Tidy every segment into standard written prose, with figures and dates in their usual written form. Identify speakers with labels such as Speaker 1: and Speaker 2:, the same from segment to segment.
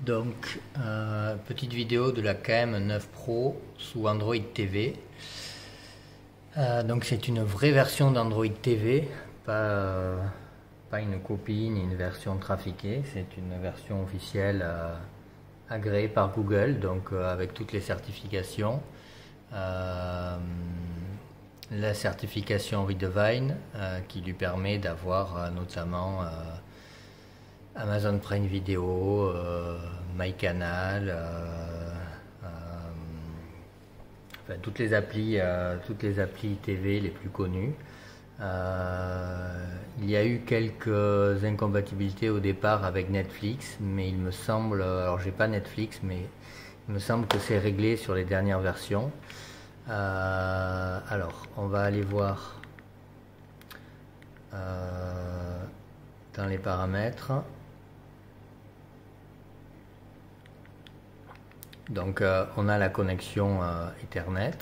Speaker 1: Donc, petite vidéo de la KM9 Pro sous Android TV. Donc c'est une vraie version d'Android TV, pas une copie ni une version trafiquée. C'est une version officielle agréée par Google, donc avec toutes les certifications. La certification Readvine qui lui permet d'avoir notamment Amazon Prime Video, MyCanal, enfin, toutes les applis TV les plus connues. Il y a eu quelques incompatibilités au départ avec Netflix, mais il me semble, alors j'ai pas Netflix, mais il me semble que c'est réglé sur les dernières versions. Alors, on va aller voir dans les paramètres. Donc on a la connexion Ethernet.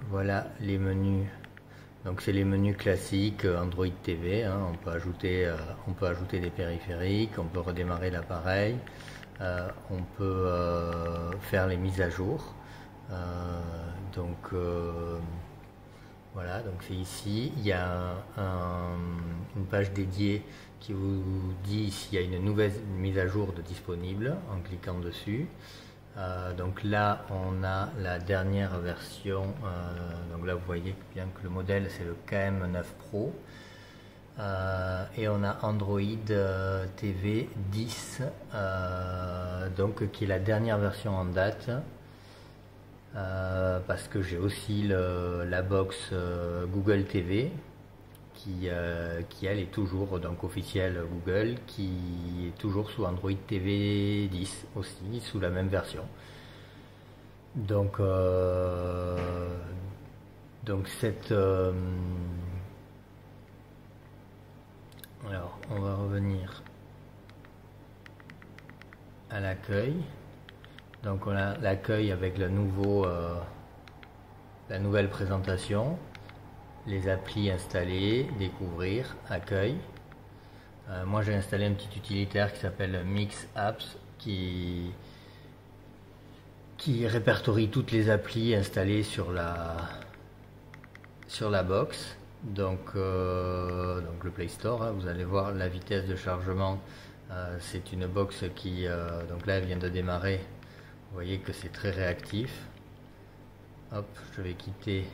Speaker 1: Voilà les menus. Donc c'est les menus classiques Android TV. Hein. On peut ajouter des périphériques, on peut redémarrer l'appareil, on peut faire les mises à jour. Voilà, donc c'est ici, il y a une page dédiée qui vous dit s'il y a une nouvelle mise à jour de disponible en cliquant dessus. Donc là on a la dernière version, donc là vous voyez bien que le modèle c'est le KM9 Pro, et on a Android TV 10, donc qui est la dernière version en date. Parce que j'ai aussi la box Google TV qui elle est toujours donc officielle Google, qui est toujours sous Android TV 10 aussi, sous la même version. Donc cette alors on va revenir à l'accueil. Donc on a l'accueil avec la nouvelle présentation, les applis installées, découvrir, accueil. Moi j'ai installé un petit utilitaire qui s'appelle Mix Apps qui répertorie toutes les applis installées sur la box. Donc le Play Store, hein, vous allez voir la vitesse de chargement. C'est une box qui donc là elle vient de démarrer. Vous voyez que c'est très réactif. Hop, je vais quitter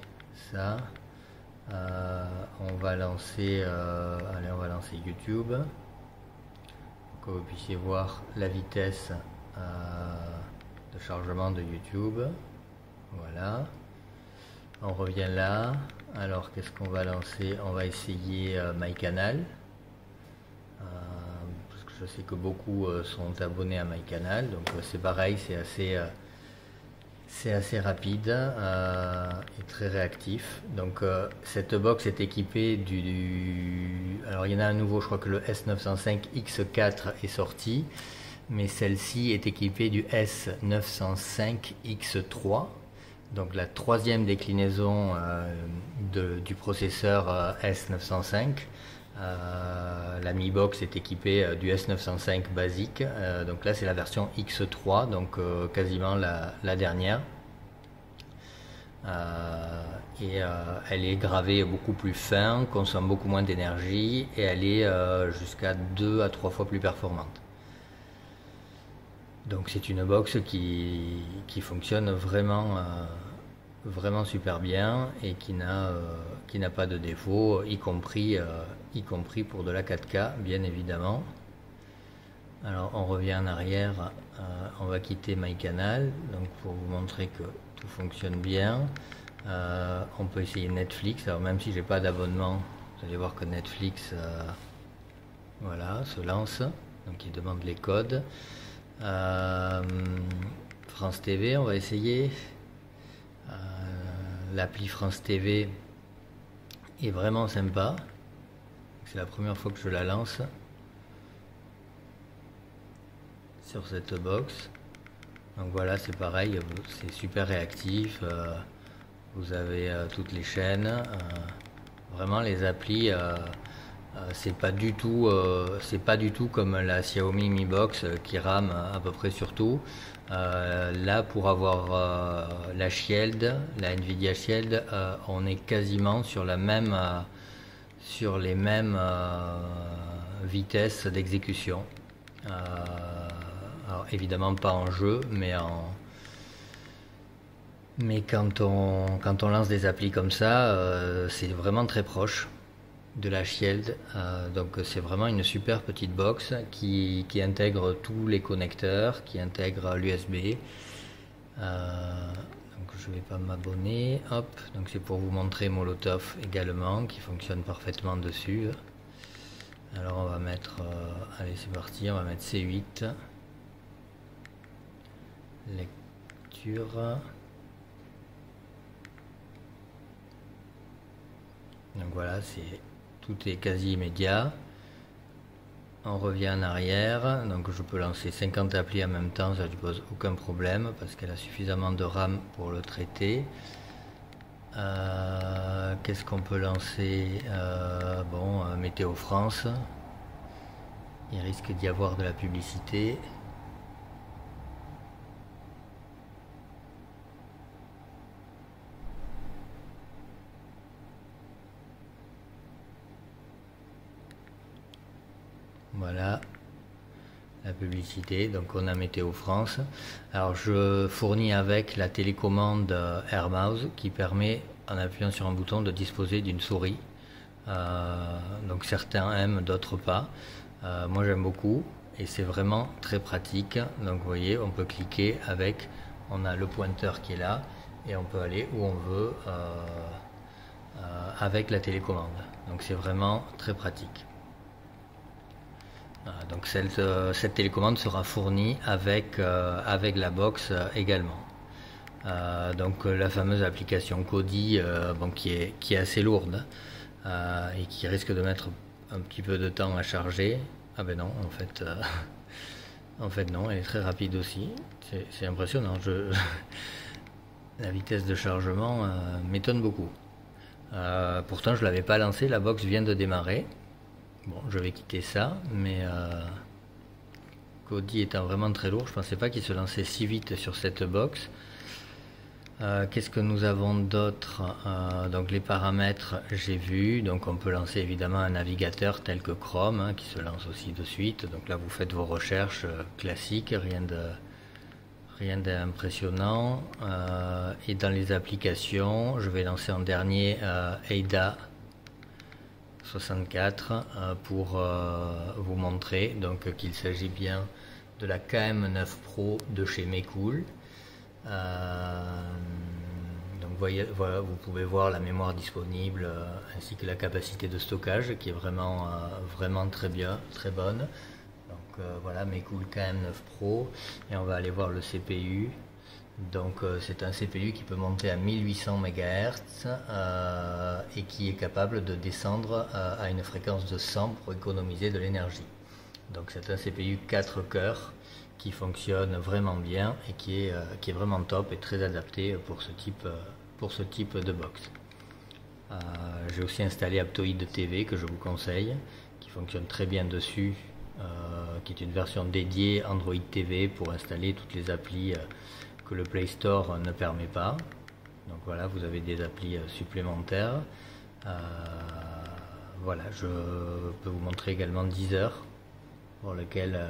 Speaker 1: ça. On va lancer, allez, on va lancer YouTube pour que vous puissiez voir la vitesse de chargement de YouTube. Voilà. On revient là. Alors, qu'est-ce qu'on va lancer? On va essayer MyCanal. Je sais que beaucoup sont abonnés à MyCanal, donc c'est pareil, c'est assez rapide et très réactif. Donc cette box est équipée alors il y en a un nouveau, je crois que le S905X4 est sorti, mais celle-ci est équipée du S905X3, donc la troisième déclinaison du processeur S905. La Mi Box est équipée du S905 basique, donc là c'est la version X3, donc quasiment la dernière, et elle est gravée beaucoup plus fin, consomme beaucoup moins d'énergie et elle est jusqu'à 2 à 3 fois plus performante. Donc c'est une box qui fonctionne vraiment super bien et qui n'a pas de défaut, y compris pour de la 4K bien évidemment. Alors on revient en arrière, on va quitter MyCanal donc pour vous montrer que tout fonctionne bien. On peut essayer Netflix, alors même si j'ai pas d'abonnement, vous allez voir que Netflix voilà, se lance, donc il demande les codes. France TV, on va essayer. L'appli France TV est vraiment sympa. C'est la première fois que je la lance sur cette box. Donc voilà, c'est pareil, c'est super réactif. Vous avez toutes les chaînes. Vraiment les applis C'est pas du tout comme la Xiaomi Mi Box qui rame à peu près sur tout. Là, pour avoir la Shield, la Nvidia Shield, on est quasiment sur sur les mêmes vitesses d'exécution. Alors évidemment pas en jeu, mais quand on lance des applis comme ça, c'est vraiment très proche de la Shield. Donc c'est vraiment une super petite box qui intègre tous les connecteurs, qui intègre l'USB. Donc je vais pas m'abonner. Hop, donc c'est pour vous montrer Molotov également, qui fonctionne parfaitement dessus. Alors on va mettre, allez c'est parti, on va mettre C8. Lecture. Donc voilà, tout est quasi immédiat. On revient en arrière, donc je peux lancer 50 applis en même temps, ça ne pose aucun problème parce qu'elle a suffisamment de RAM pour le traiter. Qu'est-ce qu'on peut lancer? Bon, Météo France. Il risque d'y avoir de la publicité. Voilà la publicité, donc on a Météo France. Alors je fournis avec la télécommande Air Mouse qui permet, en appuyant sur un bouton, de disposer d'une souris. Donc certains aiment, d'autres pas. Moi j'aime beaucoup et c'est vraiment très pratique. Donc vous voyez, on peut cliquer avec, on a le pointeur qui est là et on peut aller où on veut avec la télécommande. Donc c'est vraiment très pratique. Donc cette télécommande sera fournie avec la box également. Donc la fameuse application Kodi, bon, qui est assez lourde et qui risque de mettre un petit peu de temps à charger. Ah ben non, en fait non, elle est très rapide aussi. C'est impressionnant. La vitesse de chargement m'étonne beaucoup. Pourtant je l'avais pas lancé, la box vient de démarrer. Bon, je vais quitter ça, mais Kodi étant vraiment très lourd, je pensais pas qu'il se lançait si vite sur cette box. Qu'est-ce que nous avons d'autre? Donc les paramètres, j'ai vu, donc on peut lancer évidemment un navigateur tel que Chrome, hein, qui se lance aussi de suite. Donc là vous faites vos recherches classiques, rien d'impressionnant. Et dans les applications, je vais lancer en dernier Ada 64 pour vous montrer donc qu'il s'agit bien de la KM9 Pro de chez Mecool. Donc voilà, vous pouvez voir la mémoire disponible ainsi que la capacité de stockage qui est vraiment très bien, très bonne. Donc voilà, Mecool KM9 Pro, et on va aller voir le CPU. Donc c'est un CPU qui peut monter à 1800 MHz et qui est capable de descendre à une fréquence de 100 pour économiser de l'énergie. Donc c'est un CPU 4 cœurs qui fonctionne vraiment bien et qui est vraiment top et très adapté pour ce type de box. J'ai aussi installé Aptoide TV que je vous conseille, qui fonctionne très bien dessus, qui est une version dédiée Android TV pour installer toutes les applis que le Play Store ne permet pas. Donc voilà, vous avez des applis supplémentaires. Voilà, je peux vous montrer également Deezer, pour lequel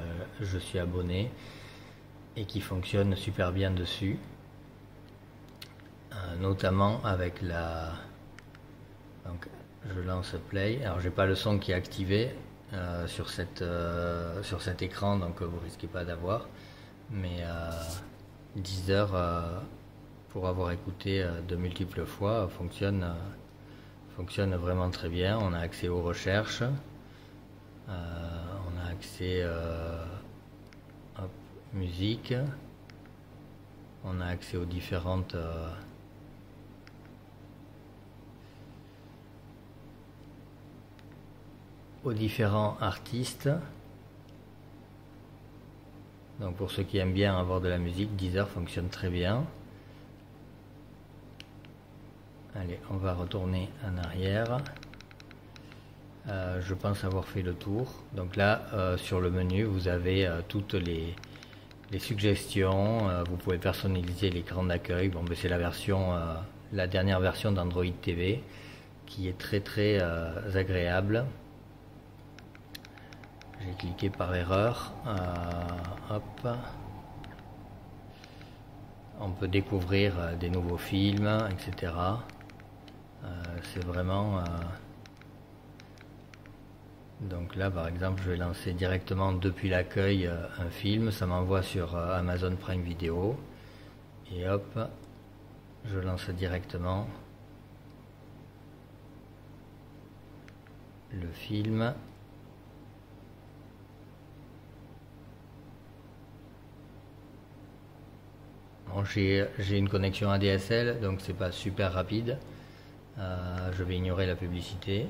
Speaker 1: je suis abonné et qui fonctionne super bien dessus, notamment avec la... Donc je lance Play. Alors j'ai pas le son qui est activé sur cet écran, donc vous risquez pas d'avoir, mais Deezer, pour avoir écouté de multiples fois, fonctionne vraiment très bien. On a accès aux recherches, on a accès musique, on a accès aux différents artistes. Donc pour ceux qui aiment bien avoir de la musique, Deezer fonctionne très bien. Allez, on va retourner en arrière. Je pense avoir fait le tour. Donc là, sur le menu, vous avez toutes les suggestions. Vous pouvez personnaliser l'écran d'accueil. Bon, ben, c'est la dernière version d'Android TV qui est très agréable. J'ai cliqué par erreur. Hop. On peut découvrir des nouveaux films, etc. C'est vraiment... Donc là, par exemple, je vais lancer directement depuis l'accueil un film. Ça m'envoie sur Amazon Prime Video. Et hop, je lance directement le film. Bon, j'ai une connexion ADSL, donc c'est pas super rapide. Je vais ignorer la publicité.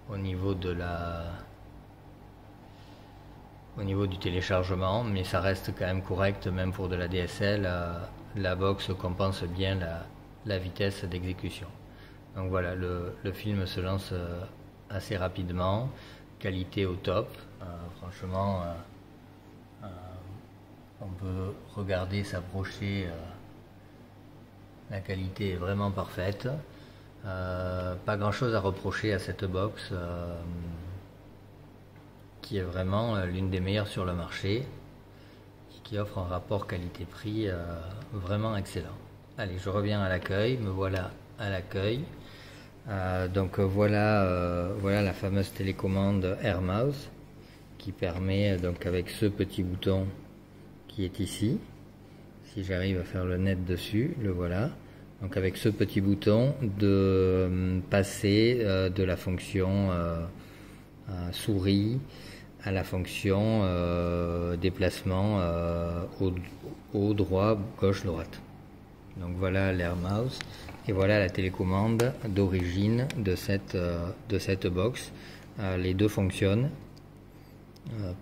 Speaker 1: Au niveau du téléchargement, mais ça reste quand même correct, même pour de la DSL. La box compense bien la vitesse d'exécution. Donc voilà, le film se lance assez rapidement, qualité au top. Franchement, on peut regarder, s'approcher. La qualité est vraiment parfaite. Pas grand chose à reprocher à cette box qui est vraiment l'une des meilleures sur le marché, qui offre un rapport qualité-prix vraiment excellent. Allez, je reviens à l'accueil, me voilà à l'accueil. Donc voilà la fameuse télécommande AirMouse qui permet, donc avec ce petit bouton qui est ici, si j'arrive à faire le net dessus, le voilà. Donc avec ce petit bouton de passer de la fonction souris à la fonction déplacement haut, droit, gauche, droite. Donc voilà l'AirMouse et voilà la télécommande d'origine de cette box. Les deux fonctionnent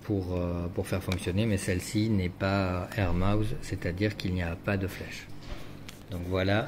Speaker 1: pour faire fonctionner, mais celle-ci n'est pas AirMouse, c'est-à-dire qu'il n'y a pas de flèche. Donc voilà